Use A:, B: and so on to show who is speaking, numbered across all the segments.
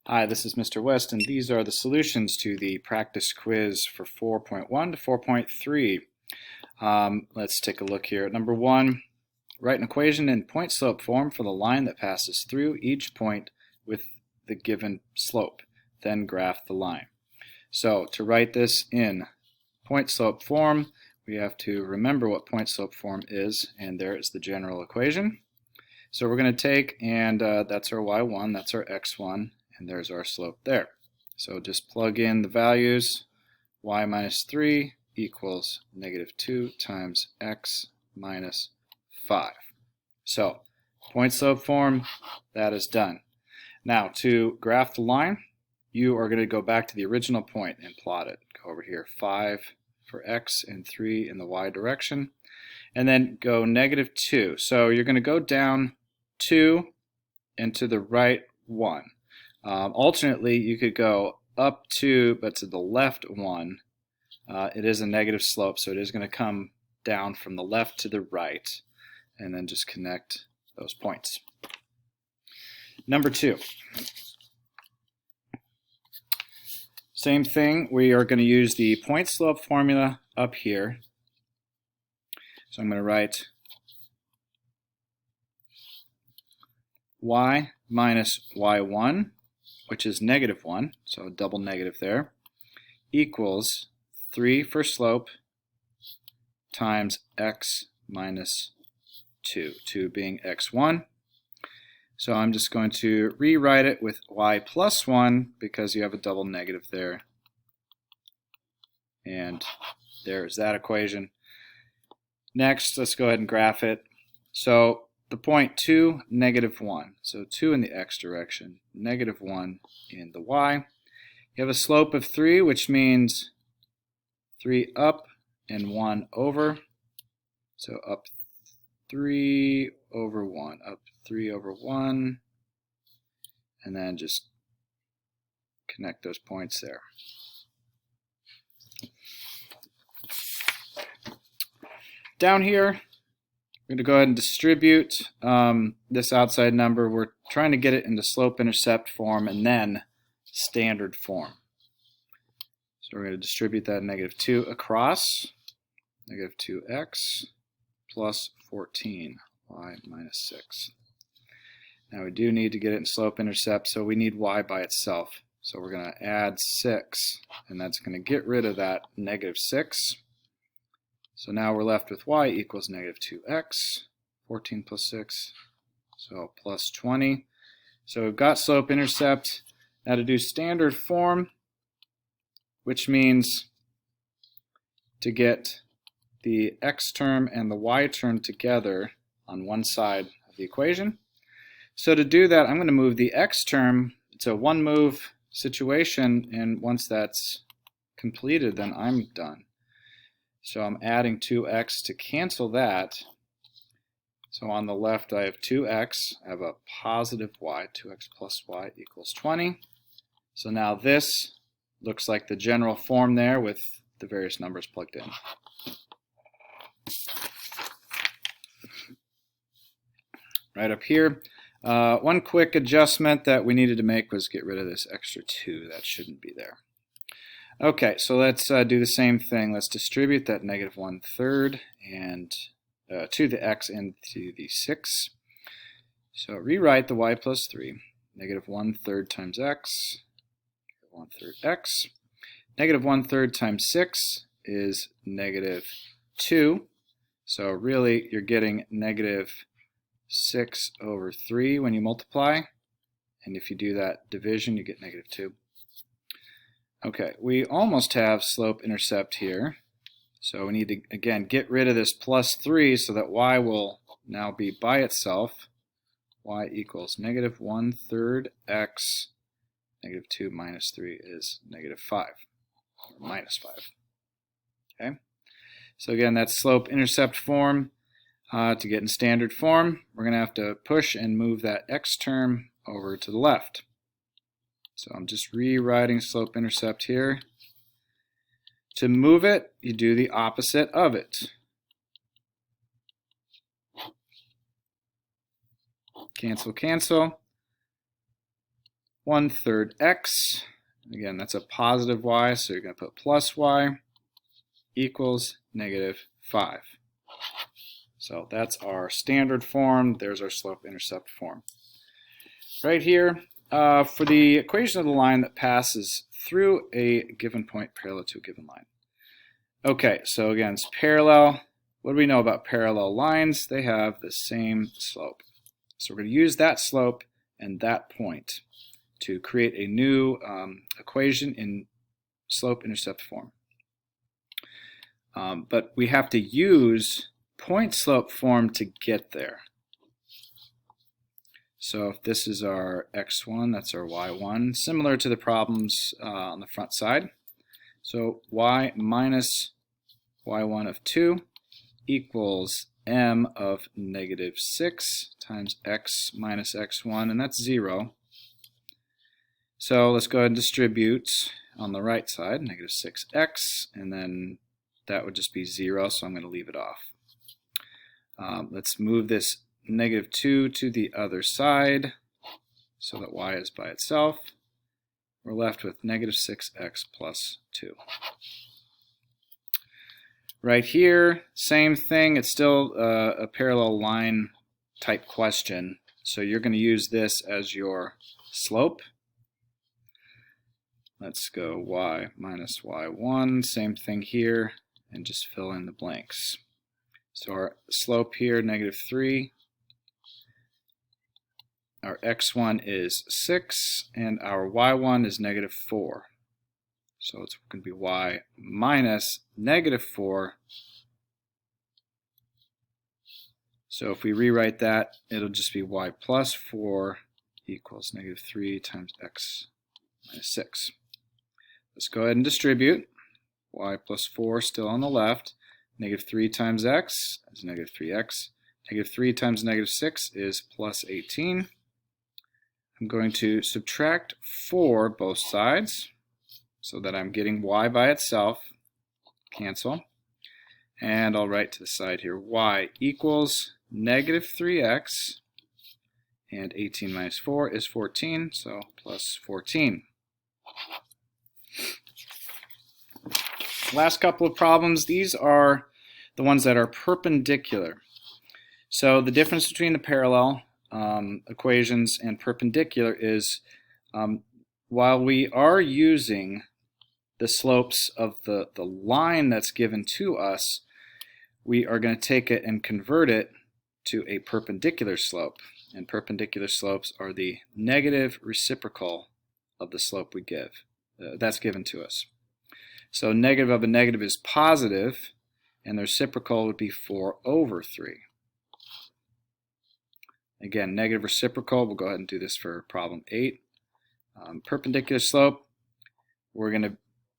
A: Hi, this is Mr. West, and these are the solutions to the practice quiz for 4.1 to 4.3. Let's take a look here. Number 1, write an equation in point-slope form for the line that passes through each point with the given slope. Then graph the line. So to write this in point-slope form, we have to remember what point-slope form is, and there is the general equation. So we're going to take, and that's our y1, that's our x1, and there's our slope there. So just plug in the values. Y minus 3 equals negative 2 times x minus 5. So point slope form, that is done. Now to graph the line, you are going to go back to the original point and plot it. Go over here, 5 for x and 3 in the y direction, and then go negative 2. So you're going to go down 2 and to the right 1. Alternately, you could go up 2, but to the left 1. It is a negative slope, so it is going to come down from the left to the right, and then just connect those points. Number 2. Same thing, we are going to use the point slope formula up here. So I'm going to write y minus y1, which is negative 1, so double negative there, equals 3 for slope times x minus 2, 2 being x1. So I'm just going to rewrite it with y plus 1 because you have a double negative there. And there's that equation. Next, let's go ahead and graph it. So the point 2, negative 1. So 2 in the x direction, negative 1 in the y. You have a slope of 3, which means 3 up and 1 over. So up 3 over 1, up 3 over 1, and then just connect those points there. Down here, we're going to go ahead and distribute this outside number. We're trying to get it into slope-intercept form and then standard form. So we're going to distribute that negative 2 across, negative 2x plus 14, y minus 6. Now we do need to get it in slope-intercept, so we need y by itself. So we're going to add 6, and that's going to get rid of that negative 6. So now we're left with y equals negative 2x, 14 plus 6, so plus 20. So we've got slope-intercept. Now to do standard form, which means to get the x term and the y term together on one side of the equation. So to do that, I'm going to move the x term. It's a one move situation, and once that's completed, then I'm done. So I'm adding 2x to cancel that. So on the left I have 2x, I have a positive y, 2x plus y equals 20. So now this looks like the general form there with the various numbers plugged in. Right up here, one quick adjustment that we needed to make was get rid of this extra 2. That shouldn't be there. Okay, so let's do the same thing. Let's distribute that negative 1/3 and to the x and to the 6. So rewrite the y plus 3. Negative 1/3 times x, 1/3 x. Negative 1/3 times 6 is negative 2. So really you're getting negative 6 over 3 when you multiply. And if you do that division, you get negative 2. Okay, we almost have slope-intercept here. So we need to, again, get rid of this plus 3 so that y will now be by itself. Y equals negative 1/3 x. Negative 2 minus 3 is negative 5, or minus 5. Okay, so again, that's slope-intercept form. To get in standard form, we're going to have to push and move that x term over to the left. So I'm just rewriting slope-intercept here. To move it, you do the opposite of it. Cancel, cancel. 1/3 x. Again, that's a positive y, so you're going to put plus y equals -5. So that's our standard form. There's our slope-intercept form. Right here, for the equation of the line that passes through a given point parallel to a given line. Okay, so again, it's parallel. What do we know about parallel lines? They have the same slope. So we're going to use that slope and that point to create a new equation in slope-intercept form. But we have to use point-slope form to get there. So if this is our x1, that's our y1, similar to the problems on the front side. So y minus y1 of 2 equals m of -6 times x minus x1, and that's 0. So let's go ahead and distribute on the right side, -6x, and then that would just be 0, so I'm going to leave it off. Let's move this -2 to the other side so that y is by itself. We're left with -6x plus 2. Right here, same thing. It's still a parallel line type question. So you're going to use this as your slope. Let's go y minus y1. Same thing here, and just fill in the blanks. So our slope here, -3. Our x1 is 6, and our y1 is -4. So it's going to be y minus -4. So if we rewrite that, it'll just be y plus 4 equals -3 times x minus 6. Let's go ahead and distribute. Y plus 4 still on the left. -3 times x is -3x. -3 times -6 is plus 18. I'm going to subtract 4 both sides so that I'm getting y by itself. Cancel. And I'll write to the side here, y equals -3x, and 18 minus 4 is 14, so plus 14. Last couple of problems, these are the ones that are perpendicular. So the difference between the parallel equations and perpendicular is while we are using the slopes of the line that's given to us, we are going to take it and convert it to a perpendicular slope. And perpendicular slopes are the negative reciprocal of the slope we give. That's given to us. So negative of a negative is positive, and the reciprocal would be 4/3. Again, negative reciprocal, we'll go ahead and do this for problem 8. Perpendicular slope,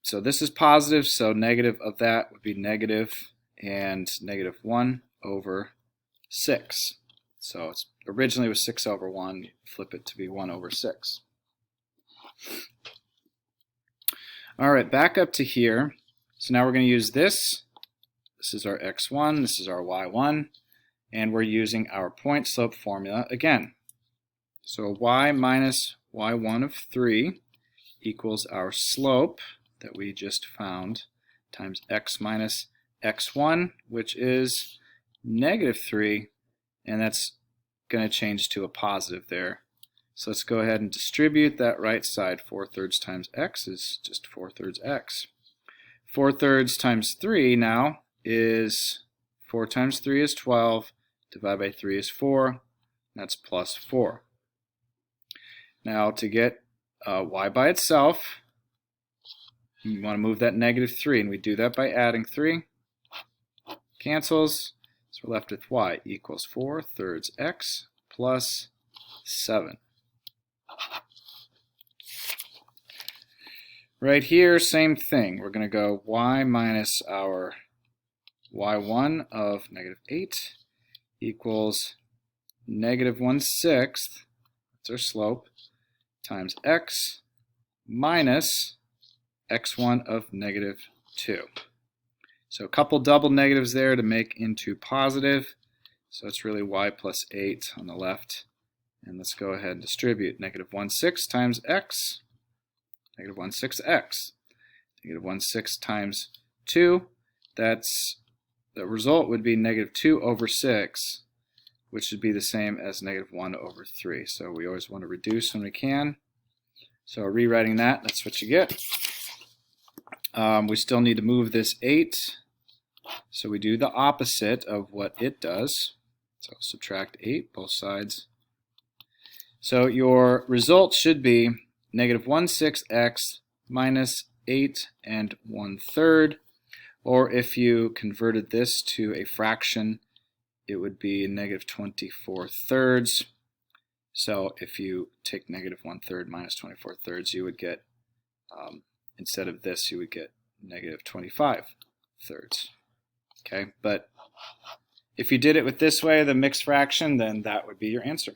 A: so this is positive, so negative of that would be negative, and -1/6. So it's originally was 6/1, flip it to be 1/6. All right, back up to here. So now we're going to use this. This is our x1, this is our y1, and we're using our point slope formula again. So y minus y1 of 3 equals our slope that we just found times x minus x1, which is -3, and that's going to change to a positive there. So let's go ahead and distribute that right side. 4/3 times x is just 4/3 x. 4/3 times 3 now is 4 times 3 is 12. Divided by 3 is 4. That's plus 4. Now to get y by itself, you want to move that -3, and we do that by adding 3. Cancels. So we're left with y equals 4/3 x plus 7. Right here, same thing. We're going to go y minus our y1 of -8 equals -1/6, that's our slope, times x minus x1 of -2. So a couple double negatives there to make into positive. So it's really y plus 8 on the left, And let's go ahead and distribute. Negative 1/6 times x, negative 1/6x. Negative 1/6 times 2, that's, the result would be negative 2 over 6, which would be the same as negative 1 over 3. So we always want to reduce when we can. So rewriting that, that's what you get. We still need to move this 8. So we do the opposite of what it does. So subtract 8, both sides. So your result should be negative 1/6x minus 8 1/3. Or if you converted this to a fraction, it would be negative 24/3. So if you take negative 1/3 minus 24/3, you would get, instead of this, you would get negative 25/3. Okay, but if you did it with this way, the mixed fraction, then that would be your answer.